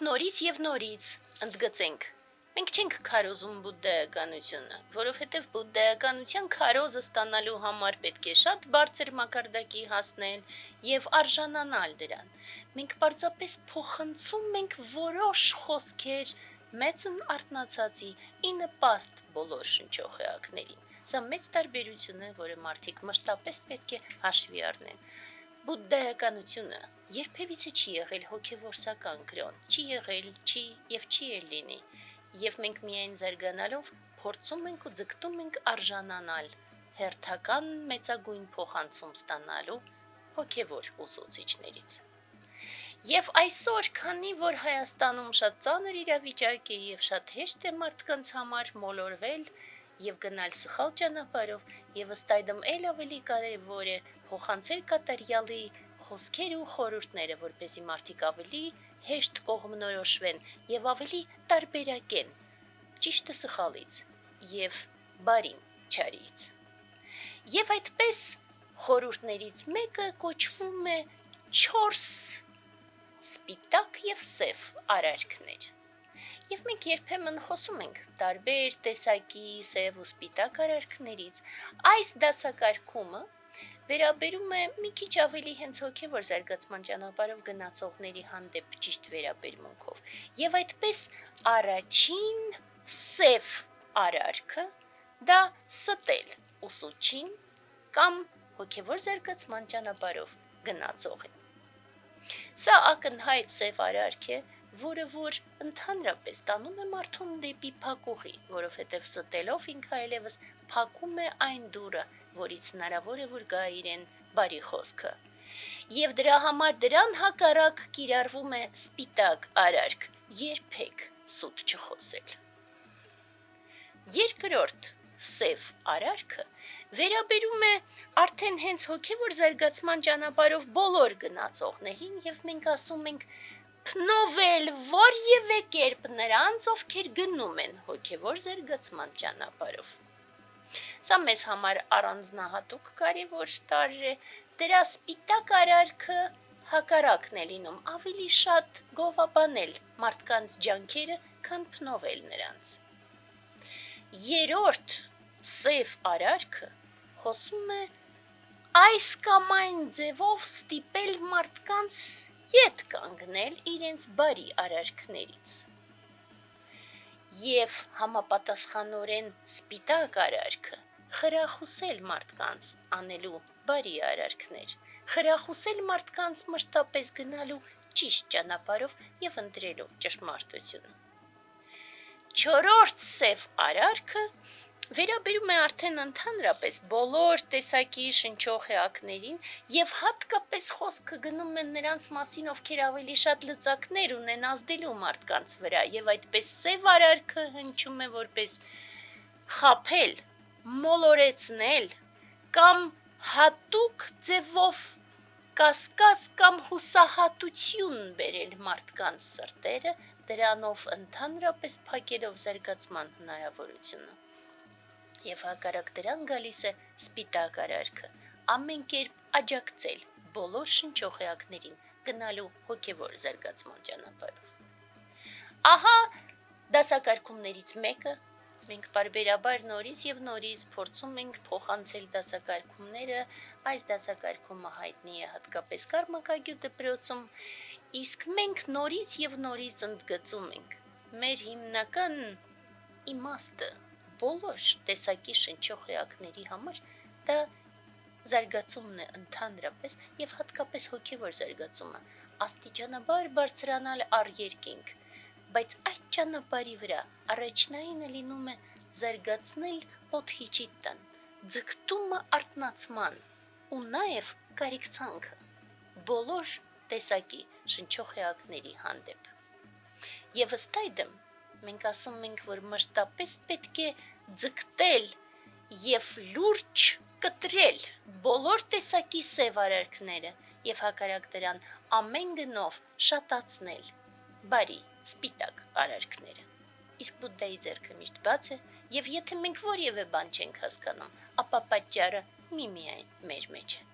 նորից եւ նորից ընդգծենք։ Մենք չենք քարոզում բուդդայականությունը, որովհետև բուդդայականության քարոզը ստանալու համար պետք է շատ բարձր մակարդակի հասնել եւ արժանանալ դրան։ Մենք պարզապես փոխանցում ենք որոշ խոսքեր մեծն արթնացածի ի նպաստ բոլոր շնչող էակներին։ Սա մեծ տարբերություն է, որը մարդիկ մշտապես պետք է հաշվի առնեն։ Բուդդայականությունը երբևիցե չի եղել հոգևորսական կրոն, չի եղել, չի եւ չի էլ լինի։ Եվ մենք միայն զարգանալով փորձում ենք ու ձգտում ենք արժանանալ հերթական մեծագույն փոխանցում ստանալու հոգևոր ուսուցիչներից։ Եվ այսօր, քանի որ Հայաստանում շատ ծանր իրավիճակ է եւ շատ հեշտ է մարդկանց համար մոլորվել եւ գնալ սխալ ճանապարհով, եւ ըստ այդմ էլ ավելի կարեւոր է փոխանցել կատարյալի խոսքեր ու խորհուրդները, որպեսզի մարդիկ ավելի հեշտ կողմնորոշվեն եւ ավելի տարբերակեն ճիշտը սխալից եւ բարին չարից։ Եվ այդպես խորհուրդներից մեկը կոչվում է 4 սպիտակ եւ սև արարքներ։ Եվ մենք երբեմն խոսում ենք տարբեր տեսակի սև ու սպիտակ արարքներից։ Այս դասակարգումը վերաբերում է մի քիչ ավելի հենց հոգևոր զարգացման ճանապարհով գնացողների հանդեպ ճիշտ վերաբերմունքով։ Եվ այդպես առաջին սև արարքը դա ստել ուսուցչին կամ հոգևոր զարգացման ճանապարհով գնացողին։ Սա ակնհայտ սև արարք է, որը որ ընդհանրապես տանում է մարդուն դեպի փակուղի, որովհետև ստելով ինքը այլևս փակում է այն դուռը, որից հնարավոր է որ գա իրեն բարի խոսքը։ Եվ դրա համար դրան հակառակ կիրառվում է սպիտակ արարք, երբեք սուտ չխոսել։ Երկրորդ սև արարքը վերաբերում է արդեն հենց հոգևոր զարգացման ճանապարհով բոլոր գնացողներին եւ մենք ասում ենք փնովել որևէ կերպ նրանց, ովքեր գնում են հոգևոր զարգացման ճանապարհով։ Սա մեզ համար առանձնահատուկ կարևոր տարր է, դրա սպիտակ արարքը հակառակն է լինում, ավելի շատ գովաբանել մարդկանց ջանքերը, քան փնովել նրանց։ Երրորդ սև արարքը խոսում է այս կամ այն ձևով ստիպել մարդկանց ետ կանգնել իրենց բարի արարքներից։ Եվ համապատասխանորեն սպիտակ արարքը խրախուսել մարդկանց անելու բարի արարքներ, խրախուսել մարդկանց մշտապես գնալու ճիշտ ճանապարհով եւ ընտրելու ճշմարտությունը։ Չորրորդ սև արարքը վերաբերում է արդեն ընդհանրապես բոլոր տեսակի շնչող էակներին եւ հատկապես խոսքը գնում է նրանց մասին, ովքեր ավելի շատ լծակներ ունեն ազդելու մարդկանց վրա եւ այդպես սև արարքը հնչում է որպես խաբել, մոլորեցնել կամ հատուկ ձևով կասկած կամ հուսահատություն բերել մարդկանց սրտերը, դրանով ընդհանրապես փակելով զարգացման հնարավորությունը։ Եվ հակառակ դրան գալիս է սպիտակ արարքը, ամեն կերպ աջակցել բոլոր շնչողեակներին գնալու հոգևոր զարգացման ճանապարհով։ Ահա դասակարգումներից մեկը, մենք պարբերաբար նորից եւ նորից փորձում ենք փոխանցել դասակարգումները, այս դասակարգումը հայտնի է հատկապես Կարմակագյուտ դպրոցում, իսկ մենք նորից եւ նորից ընդգծում ենք մեր հիմնական իմաստը բոլոր տեսակի շնչող էակների համար դա զարգացումն է ընդհանրապես եւ հատկապես հոգեվոր զարգացումը, աստիճանաբար բարձրանալ առ երկինք, բայց այդ ճանապարհի վրա առաջնայինը լինում է զարգացնել օդհիճիտան, ձգտումը արթնացման ու նաեւ կարիքցանքը բոլոր տեսակի շնչող էակների հանդեպ։ Եվ ըստ այդմ մենք ասում ենք, որ մշտապես պետք է ձգտել եւ լուրջ կտրել բոլոր տեսակի սև արարքները եւ հակառակ դրան ամեն գնով շատացնել բարի սպիտակ արարքները։ Իսկ Բուդդայի ձեռքը միշտ բաց է եւ եթե մենք որևէ բան չենք հասկանում, ապա պատճառը միմիայն մեր մեջ է։